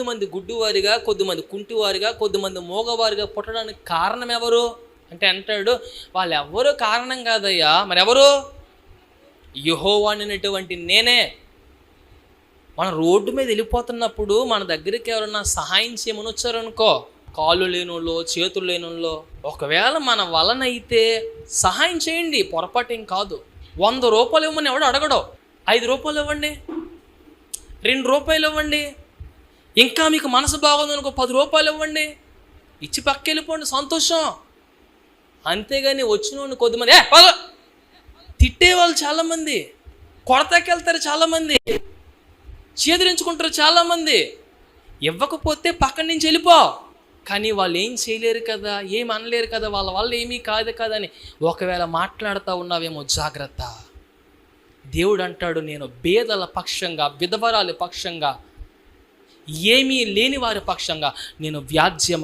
కొద్దిమంది గుడ్డివారిగా, కొద్దిమంది కుంటివారిగా, కొద్దిమంది మోగవారిగా పుట్టడానికి కారణం ఎవరు అంటే అంటాడు, వాళ్ళు ఎవరు కారణం కాదయ్యా, మరి ఎవరు? యెహోవా అనేటువంటి నేనే. మనం రోడ్డు మీద వెళ్ళిపోతున్నప్పుడు మన దగ్గరికి ఎవరన్నా సహాయం చేయమని వచ్చారనుకో, కాళ్ళు లేనోళ్ళు, చేతులు లేనోళ్ళు, ఒకవేళ మన వలనైతే సహాయం చేయండి, పొరపాటేం కాదు. 100 రూపాయలు ఇవ్వమని ఎవడు అడగడు. 5 రూపాయలు ఇవ్వండి, 2 రూపాయలు ఇవ్వండి, ఇంకా మీకు మనసు బాగుందనుకో 10 రూపాయలు ఇవ్వండి, ఇచ్చి పక్క వెళ్ళిపోండి, సంతోషం. అంతేగాని వచ్చిన కొద్దిమంది తిట్టేవాళ్ళు చాలామంది, కొడతాకెళ్తారు చాలామంది, చేదరించుకుంటారు చాలామంది. ఇవ్వకపోతే పక్కన నుంచి వెళ్ళిపో. కానీ వాళ్ళు ఏం చేయలేరు కదా, ఏం అనలేరు కదా, వాళ్ళ వల్ల ఏమీ కాదు కదా అని ఒకవేళ మాట్లాడుతూ ఉన్నావేమో జాగ్రత్త. దేవుడు అంటాడు, నేను బేదల పక్షంగా, విధవరాలి పక్షంగా, ఏమీ లేని వారి పక్షంగా నేను వ్యాజ్యం